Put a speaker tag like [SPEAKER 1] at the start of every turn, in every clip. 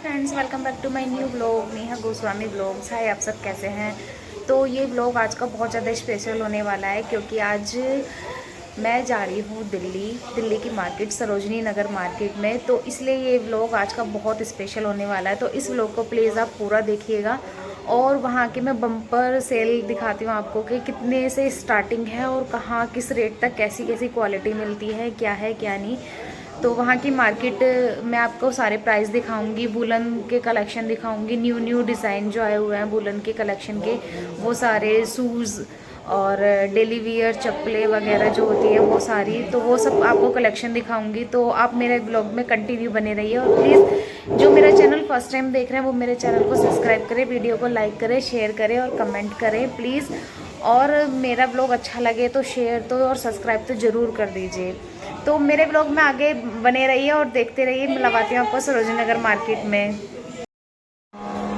[SPEAKER 1] Friends, welcome back to my new blog Neha Goswami blogs. Hi, आप सब कैसे हैं। तो ये ब्लॉग आज का बहुत ज़्यादा स्पेशल होने वाला है क्योंकि आज मैं जा रही हूँ दिल्ली की मार्केट, सरोजनी नगर मार्केट में। तो इसलिए ये ब्लॉग आज का बहुत स्पेशल होने वाला है। तो इस ब्लॉग को प्लीज़ आप पूरा देखिएगा और वहाँ की मैं बम्पर सेल दिखाती हूँ आपको कि कितने से स्टार्टिंग है और कहाँ किस रेट तक कैसी कैसी क्वालिटी मिलती है क्या नहीं। तो वहाँ की मार्केट मैं आपको सारे प्राइस दिखाऊंगी, वुलन के कलेक्शन दिखाऊंगी, न्यू डिज़ाइन जो आए हुए हैं वुलन के कलेक्शन के, वो सारे शूज़ और डेली वियर चप्पलें वगैरह जो होती है वो सारी, तो वो सब आपको कलेक्शन दिखाऊंगी। तो आप मेरे ब्लॉग में कंटिन्यू बने रहिए और प्लीज़ जो मेरा चैनल फर्स्ट टाइम देख रहे हैं वो मेरे चैनल को सब्सक्राइब करें, वीडियो को लाइक करें, शेयर करें और कमेंट करें प्लीज़। और मेरा ब्लॉग अच्छा लगे तो शेयर तो और सब्सक्राइब तो ज़रूर कर दीजिए। तो मेरे ब्लॉग में आगे बने रहिए और देखते रहिए। मिलवाती हूँ आपको सरोजनी नगर मार्केट में।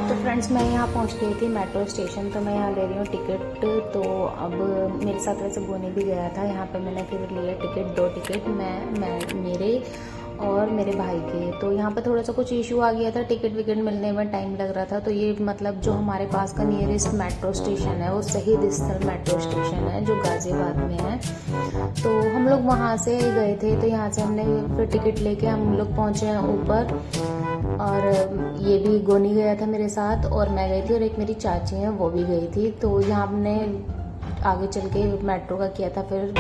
[SPEAKER 1] तो फ्रेंड्स, मैं यहाँ पहुँच गई थी मेट्रो स्टेशन। तो मैं यहाँ ले रही हूँ टिकट। तो अब मेरे साथ वैसे बोनी भी गया था। यहाँ पे मैंने फिर लिया टिकट, 2 टिकट, मैं मेरे और मेरे भाई के। तो यहाँ पे थोड़ा सा कुछ इशू आ गया था, टिकट विकेट मिलने में टाइम लग रहा था। तो ये मतलब जो हमारे पास का नियरेस्ट मेट्रो स्टेशन है वो शहीद स्थल मेट्रो स्टेशन है जो गाज़ियाबाद में है। तो हम लोग वहाँ से गए थे। तो यहाँ से हमने फिर टिकट लेके हम लोग पहुँचे हैं ऊपर। और ये भी गोनी गया था मेरे साथ और मैं गई थी और एक मेरी चाची है वो भी गई थी। तो यहाँ हमने आगे चल के मेट्रो का किया था। फिर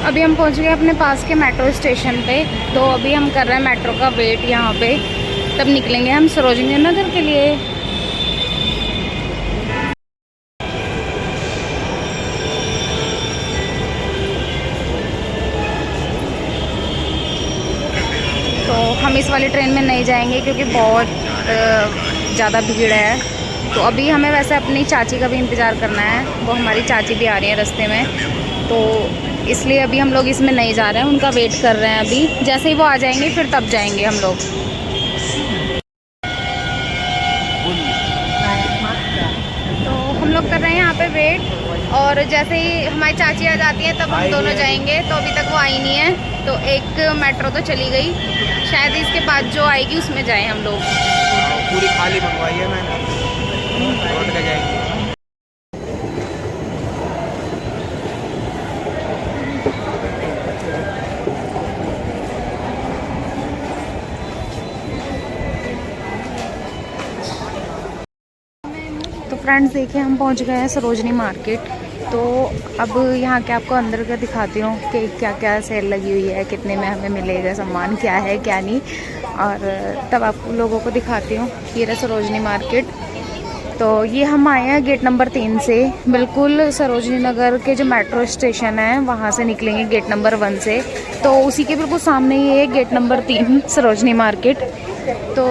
[SPEAKER 1] अभी हम पहुँच गए अपने पास के मेट्रो स्टेशन पे। तो अभी हम कर रहे हैं मेट्रो का वेट यहाँ पे, तब निकलेंगे हम सरोजनी नगर के लिए। तो हम इस वाली ट्रेन में नहीं जाएंगे क्योंकि बहुत ज़्यादा भीड़ है। तो अभी हमें वैसे अपनी चाची का भी इंतज़ार करना है, वो हमारी चाची भी आ रही है रास्ते में। तो इसलिए अभी हम लोग इसमें नहीं जा रहे हैं, उनका वेट कर रहे हैं। अभी जैसे ही वो आ जाएंगे फिर तब जाएंगे हम लोग। तो हम लोग कर रहे हैं यहाँ पे वेट और जैसे ही हमारी चाची आ जाती है तब हम दोनों जाएंगे। तो अभी तक वो आई नहीं है। तो एक मेट्रो तो चली गई, शायद इसके बाद जो आएगी उसमें जाएं हम लोग।
[SPEAKER 2] पूरी खाली मंगवाई है मैंने, लौट के जाएंगे।
[SPEAKER 1] तो फ्रेंड्स देखिए, हम पहुंच गए हैं सरोजनी मार्केट। तो अब यहाँ के आपको अंदर का दिखाती हूँ कि क्या क्या सेल लगी हुई है, कितने में हमें मिलेगा सामान, क्या है क्या नहीं, और तब आप लोगों को दिखाती हूँ। ये रहा सरोजनी मार्केट। तो ये हम आए हैं गेट नंबर 3 से, बिल्कुल सरोजनी नगर के जो मेट्रो स्टेशन है वहाँ से निकलेंगे गेट नंबर 1 से। तो उसी के बिल्कुल सामने ही है गेट नंबर 3 सरोजनी मार्केट। तो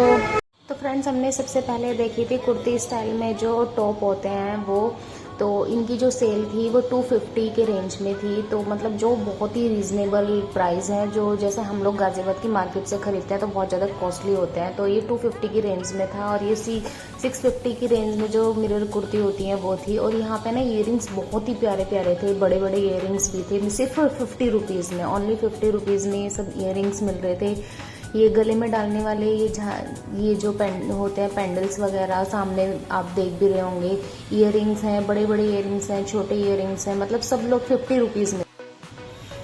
[SPEAKER 1] फ्रेंड्स, हमने सबसे पहले देखी थी कुर्ती स्टाइल में जो टॉप होते हैं वो। तो इनकी जो सेल थी वो 250 के रेंज में थी। तो मतलब जो बहुत ही रीज़नेबल प्राइस है, जो जैसे हम लोग गाज़ियाबाद की मार्केट से ख़रीदते हैं तो बहुत ज़्यादा कॉस्टली होते हैं। तो ये 250 की रेंज में था और ये 650 की रेंज में जो मिरर कुर्ती होती हैं वो थी। और यहाँ पे ना ईयरिंग्स बहुत ही प्यारे प्यारे थे, बड़े बड़े ईयरिंग्स भी थे। सिर्फ 50 रुपीज़ में, ओनली 50 रुपीज़ में ये सब ईयरिंग्स मिल रहे थे। ये गले में डालने वाले ये जो होते हैं पेंडल्स वगैरह, सामने आप देख भी रहे होंगे। ईयरिंग्स हैं, बड़े बड़े ईयरिंग्स हैं, छोटे ईयरिंग्स हैं, मतलब सब लोग 50 रुपीज़ में।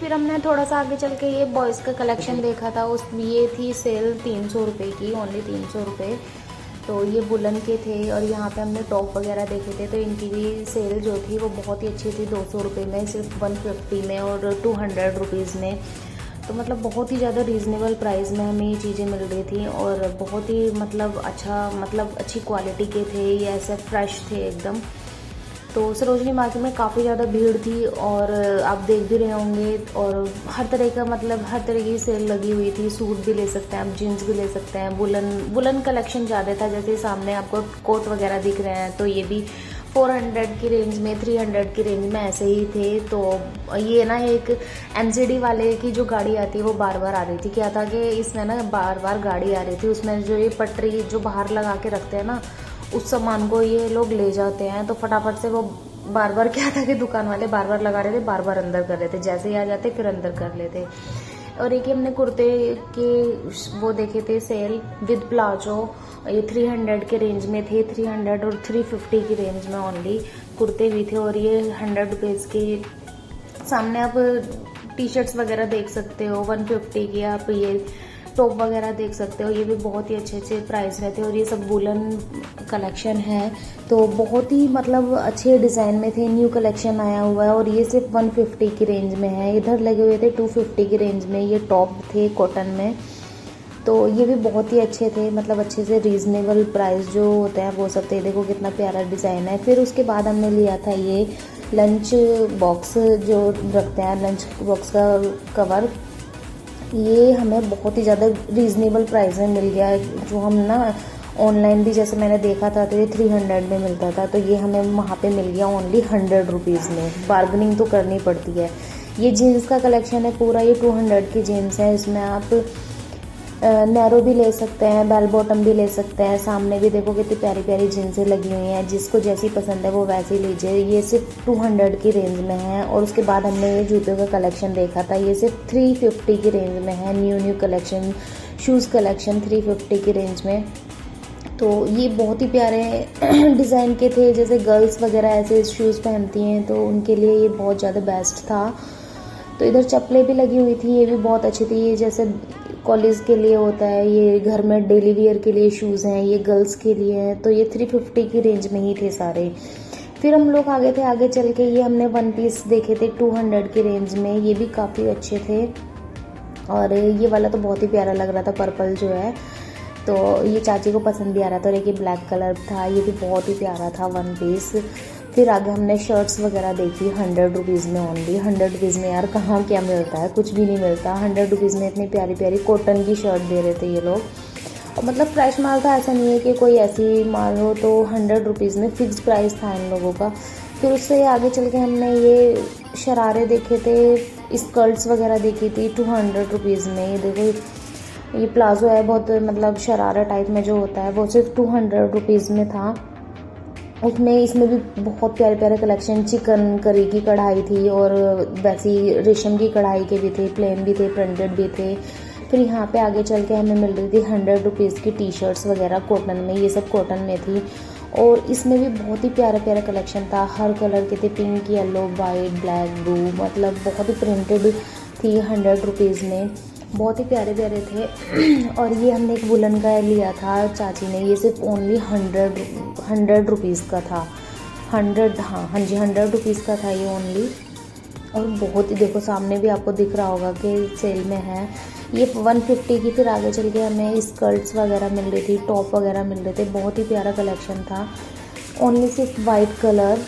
[SPEAKER 1] फिर हमने थोड़ा सा आगे चल के ये बॉयज़ का कलेक्शन देखा था। ये थी सेल 300 रुपये की, ओनली 300 रुपये। तो ये वुलन के थे। और यहाँ पे हमने टॉप वगैरह देखे थे। तो इनकी भी सेल जो थी वो बहुत ही अच्छी थी, 200 रुपये में, सिर्फ 150 में और 200 रुपीज़ में। तो मतलब बहुत ही ज़्यादा रीज़नेबल प्राइस में हमें ये चीज़ें मिल रही थी और बहुत ही मतलब अच्छी क्वालिटी के थे ये, ऐसे फ्रेश थे एकदम। तो सरोजनी मार्केट में काफ़ी ज़्यादा भीड़ थी और आप देख भी रहे होंगे। और हर तरह की सेल लगी हुई थी। सूट भी ले सकते हैं आप, जीन्स भी ले सकते हैं। वुलन कलेक्शन ज़्यादा था, जैसे सामने आपको कोट वगैरह दिख रहे हैं। तो ये भी 400 की रेंज में, 300 की रेंज में ऐसे ही थे। तो ये ना एक MCD वाले की जो गाड़ी आती है वो बार बार आ रही थी। क्या था कि इसमें ना बार बार गाड़ी आ रही थी, उसमें जो ये पटरी जो बाहर लगा के रखते हैं ना, उस सामान को ये लोग ले जाते हैं। तो फटाफट से वो बार बार क्या था कि दुकान वाले बार बार लगा रहे थे, बार बार अंदर कर रहे थे, जैसे ही आ जाते फिर अंदर कर लेते। और एक ही हमने कुर्ते के वो देखे थे सेल विद प्लाजो, ये 300 के रेंज में थे, 300 और 350 की रेंज में ओनली कुर्ते भी थे। और ये 100 रुपीज़ के सामने आप टी शर्ट्स वगैरह देख सकते हो, 150 की आप ये टॉप वगैरह देख सकते हो, ये भी बहुत ही अच्छे अच्छे प्राइस में थे। और ये सब वुलन कलेक्शन है, तो बहुत ही मतलब अच्छे डिज़ाइन में थे, न्यू कलेक्शन आया हुआ है। और ये सिर्फ 150 की रेंज में है। इधर लगे हुए थे 250 की रेंज में, ये टॉप थे कॉटन में, तो ये भी बहुत ही अच्छे थे, मतलब अच्छे से रीज़नेबल प्राइस जो होते हैं वो सब थे। देखो कितना प्यारा डिज़ाइन है। फिर उसके बाद हमने लिया था ये लंच बॉक्स जो रखते हैं, लंच बॉक्स का कवर, ये हमें बहुत ही ज़्यादा रीज़नेबल प्राइस में मिल गया है। जो हम ना ऑनलाइन भी जैसे मैंने देखा था तो ये 300 में मिलता था, तो ये हमें वहाँ पे मिल गया ओनली 100 रुपीज़ में। बार्गनिंग तो करनी पड़ती है। ये जीन्स का कलेक्शन है पूरा, ये 200 की जीन्स है। इसमें आप नैरो भी ले सकते हैं, बेल बॉटम भी ले सकते हैं। सामने भी देखो कितनी प्यारी प्यारी जीन्सें लगी हुई हैं, जिसको जैसी पसंद है वो वैसी लीजिए। ये सिर्फ 200 की रेंज में है। और उसके बाद हमने ये जूतों का कलेक्शन देखा था, ये सिर्फ 350 की रेंज में है। न्यू कलेक्शन, शूज़ कलेक्शन 350 की रेंज में। तो ये बहुत ही प्यारे डिज़ाइन के थे, जैसे गर्ल्स वगैरह ऐसे शूज़ पहनती हैं तो उनके लिए ये बहुत ज़्यादा बेस्ट था। तो इधर चप्पलें भी लगी हुई थी, ये भी बहुत अच्छी थी। ये जैसे कॉलेज के लिए होता है, ये घर में डेली वेयर के लिए शूज़ हैं, ये गर्ल्स के लिए हैं। तो ये 350 की रेंज में ही थे सारे। फिर हम लोग आगे थे, आगे चल के ये हमने वन पीस देखे थे 200 की रेंज में, ये भी काफ़ी अच्छे थे। और ये वाला तो बहुत ही प्यारा लग रहा था, पर्पल जो है, तो ये चाची को पसंद भी आ रहा था। और एक ये ब्लैक कलर था, ये भी बहुत ही प्यारा था वन पीस। फिर आगे हमने शर्ट्स वगैरह देखी 100 रुपीज़ में ओनली। 100 रुपीज़ में यार कहाँ क्या मिलता है, कुछ भी नहीं मिलता। 100 रुपीज़ में इतनी प्यारी प्यारी कॉटन की शर्ट दे रहे थे ये लोग। और मतलब फ्रेश माल था, ऐसा नहीं है कि कोई ऐसी माल हो। तो 100 रुपीज़ में फ़िक्स प्राइस था इन लोगों का। फिर उससे आगे चल के हमने ये शरारे देखे थे, स्कर्ट्स वगैरह देखी थी 200 रुपीज़ में। ये देखो ये प्लाजो है, बहुत मतलब शरारा टाइप में जो होता है, वो सिर्फ 200 रुपीज़ में था। इसमें भी बहुत प्यारे प्यारे कलेक्शन, चिकन करी की कढ़ाई थी और वैसी रेशम की कढ़ाई के भी थे, प्लेन भी थे, प्रिंटेड भी थे। फिर यहाँ पे आगे चल के हमें मिल रही थी 100 रुपीज़ की टी शर्ट्स वगैरह कॉटन में, ये सब कॉटन में थी। और इसमें भी बहुत ही प्यारा प्यारा कलेक्शन था, हर कलर के थे, pink, yellow, white, black, blue, मतलब बहुत ही प्रिंटेड थी 100 रुपीज़ में, बहुत ही प्यारे प्यारे थे। और ये हमने एक वुलन का लिया था चाची ने, ये सिर्फ ओनली 100 रुपीज़ का था। 100, हाँ जी 100 रुपीज़ का था ये ओनली। और बहुत ही देखो सामने भी आपको दिख रहा होगा कि सेल में है। ये 150 की। फिर आगे चल के हमें स्कर्ट्स वगैरह मिल रही थी, टॉप वगैरह मिल रहे थे, बहुत ही प्यारा कलेक्शन था। ओनली सिर्फ वाइट कलर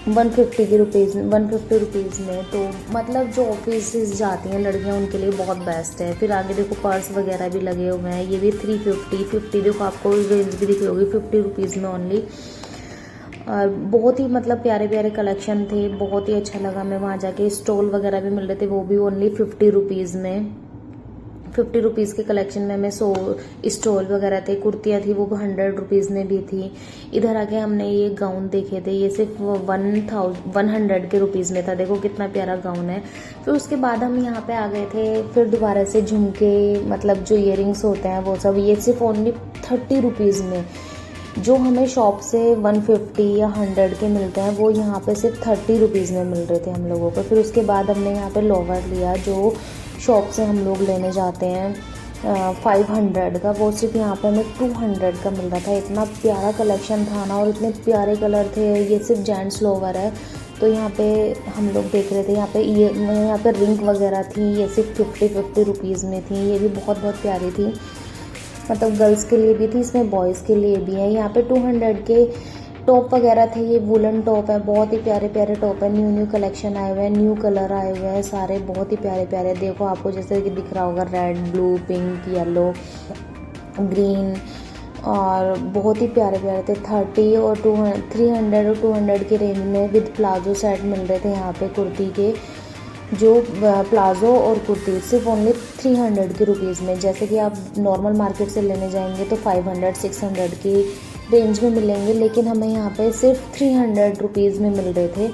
[SPEAKER 1] 150 रुपीज़ में। तो मतलब जो ऑफिस जाती हैं लड़कियां उनके लिए बहुत बेस्ट है। फिर आगे देखो पर्स वगैरह भी लगे हुए हैं, ये भी 350 देखो आपको रेंज भी दिख रही होगी 50 रुपीज़ में ओनली। और बहुत ही मतलब प्यारे प्यारे कलेक्शन थे, बहुत ही अच्छा लगा हमें वहाँ जाके। स्टॉल वगैरह भी मिल रहे थे, वो भी ओनली 50 रुपीज़ में। 50 रुपीज़ के कलेक्शन में हमें स्टॉल वगैरह थे, कुर्तियाँ थी वो 100 रुपीज़ में भी थी। इधर आके हमने ये गाउन देखे थे, ये सिर्फ 100 के रुपीज़ में था, देखो कितना प्यारा गाउन है। फिर उसके बाद हम यहाँ पे आ गए थे, फिर दोबारा से झुमके, मतलब जो ईयरिंग्स होते हैं वो सब, ये सिर्फ ओनली 30 रुपीज़ में। जो हमें शॉप से 150 या 100 के मिलते हैं वो यहाँ पे सिर्फ 30 रुपीज़ में मिल रहे थे हम लोगों को। फिर उसके बाद हमने यहाँ पे लोवर लिया, जो शॉप से हम लोग लेने जाते हैं 500 का, वो सिर्फ यहाँ पे हमें 200 का मिल रहा था। इतना प्यारा कलेक्शन था ना, और इतने प्यारे कलर थे। ये सिर्फ जेंट्स लोवर है, तो यहाँ पे हम लोग देख रहे थे। यहाँ पे रिंग वगैरह थी, ये सिर्फ 50 रुपीज़ में थी। ये भी बहुत बहुत प्यारी थी, मतलब गर्ल्स के लिए भी थी, इसमें बॉयज़ के लिए भी है। यहाँ पे 200 के टॉप वगैरह थे, ये वुलन टॉप है, बहुत ही प्यारे प्यारे टॉप है। न्यू कलेक्शन आए हुए हैं, न्यू कलर आए हुए हैं सारे, बहुत ही प्यारे प्यारे। देखो आपको जैसे कि दिख रहा होगा, red, blue, pink, yellow, green, और बहुत ही प्यारे प्यारे थे। 30 और 300 और 200 की रेंज में विद प्लाजो सेट मिल रहे थे यहाँ पे कुर्ती के, जो प्लाजो और कुर्ती सिर्फ ओनली 300 के रुपीज़ में। जैसे कि आप नॉर्मल मार्केट से लेने जाएंगे तो 500-600 की रेंज में मिलेंगे, लेकिन हमें यहाँ पे सिर्फ 300 रुपीज़ में मिल रहे थे।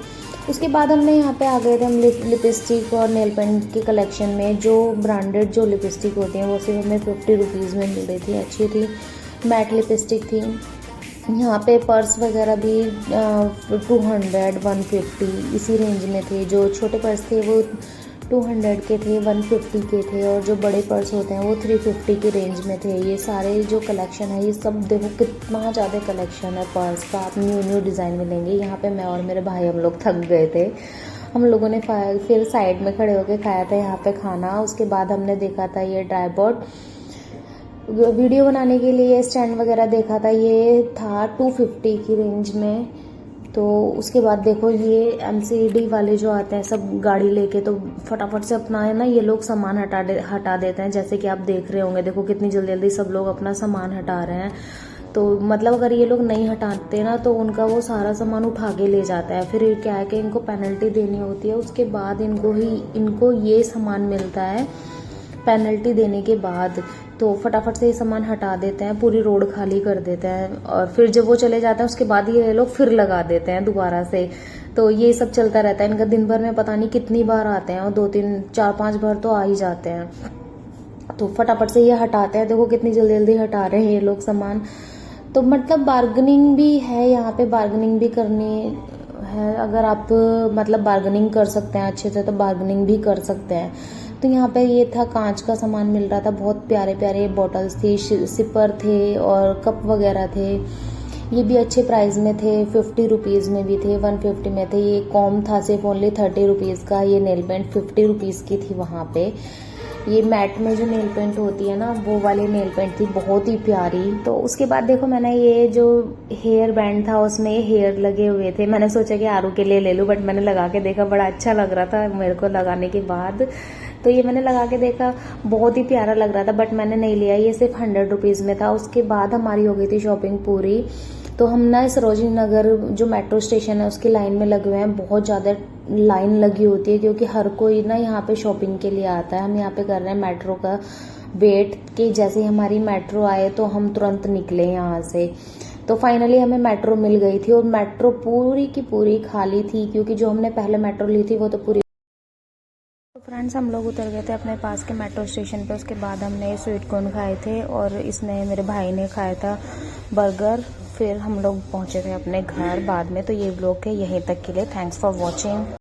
[SPEAKER 1] उसके बाद हमने यहाँ पे आ गए थे हम लिपस्टिक और नेल पेंट के कलेक्शन में। जो ब्रांडेड जो लिपस्टिक होती हैं वो सिर्फ हमें 50 रुपीज़ में मिल रही थी, अच्छी थी, मैट लिपस्टिक थी। यहाँ पे पर्स वगैरह भी 200, 150 इसी रेंज में थे। जो छोटे पर्स थे वो 200 के थे, 150 के थे, और जो बड़े पर्स होते हैं वो 350 के रेंज में थे। ये सारे जो कलेक्शन है ये सब देखो कितना ज़्यादा कलेक्शन है पर्स का, आप न्यू डिज़ाइन मिलेंगे। यहाँ पे मैं और मेरे भाई हम लोग थक गए थे, हम लोगों ने फिर साइड में खड़े होकर खाया था यहाँ पे खाना। उसके बाद हमने देखा था ये ट्राइपॉड वीडियो बनाने के लिए, स्टैंड वगैरह देखा था, ये था 250 की रेंज में। तो उसके बाद देखो ये MCD वाले जो आते हैं सब गाड़ी लेके, तो फटाफट से अपना है ना ये लोग सामान हटा देते हैं, जैसे कि आप देख रहे होंगे। देखो कितनी जल्दी जल्दी सब लोग अपना सामान हटा रहे हैं। तो मतलब अगर ये लोग नहीं हटाते ना तो उनका वो सारा सामान उठा के ले जाता है, फिर क्या है कि इनको पेनल्टी देनी होती है। उसके बाद इनको ये सामान मिलता है पेनल्टी देने के बाद। तो फटाफट से ये सामान हटा देते हैं, पूरी रोड खाली कर देते हैं, और फिर जब वो चले जाते हैं उसके बाद ये लोग फिर लगा देते हैं दोबारा से। तो ये सब चलता रहता है इनका। दिन भर में पता नहीं कितनी बार आते हैं, और 2 3 4 5 बार तो आ ही जाते हैं। तो फटाफट से ये हटाते हैं, देखो कितनी जल्दी जल्दी हटा रहे हैं ये लोग सामान। तो मतलब बार्गेनिंग भी है यहाँ पे, बार्गेनिंग भी करनी है। अगर आप मतलब बार्गेनिंग कर सकते हैं अच्छे से तो बार्गेनिंग भी कर सकते हैं। तो यहाँ पे ये था कांच का सामान मिल रहा था, बहुत प्यारे प्यारे बॉटल्स थी, सिपर थे और कप वगैरह थे। ये भी अच्छे प्राइस में थे, 50 रुपीज़ में भी थे, 150 में थे। ये कॉम था सिर्फ ओनली 30 रुपीज़ का। ये नेल पेंट 50 रुपीज़ की थी वहाँ पे। ये मैट में जो नेल पेंट होती है ना वो वाली नेल पेंट थी, बहुत ही प्यारी। तो उसके बाद देखो मैंने ये जो हेयर बैंड था उसमें हेयर लगे हुए थे, मैंने सोचा कि आरू के लिए ले लूँ, बट मैंने लगा के देखा, बड़ा अच्छा लग रहा था मेरे को लगाने के बाद। तो ये मैंने लगा के देखा, बहुत ही प्यारा लग रहा था, बट मैंने नहीं लिया। ये सिर्फ 100 रुपीज़ में था। उसके बाद हमारी हो गई थी शॉपिंग पूरी। तो हम ना सरोजनी नगर जो मेट्रो स्टेशन है उसकी लाइन में लगे हुए हैं। बहुत ज़्यादा लाइन लगी होती है क्योंकि हर कोई ना यहाँ पे शॉपिंग के लिए आता है। हम यहाँ पे कर रहे हैं मेट्रो का वेट कि जैसे ही हमारी मेट्रो आए तो हम तुरंत निकले यहाँ से। तो फाइनली हमें मेट्रो मिल गई थी, और मेट्रो पूरी की पूरी खाली थी क्योंकि जो हमने पहले मेट्रो ली थी वो तो पूरी। तो फ्रेंड्स हम लोग उतर गए थे अपने पास के मेट्रो स्टेशन पे। उसके बाद हमने स्वीट कॉर्न खाए थे, और इसने मेरे भाई ने खाया था बर्गर। फिर हम लोग पहुंचे थे अपने घर बाद में। तो ये व्लॉग है यहीं तक के लिए। Thanks for watching.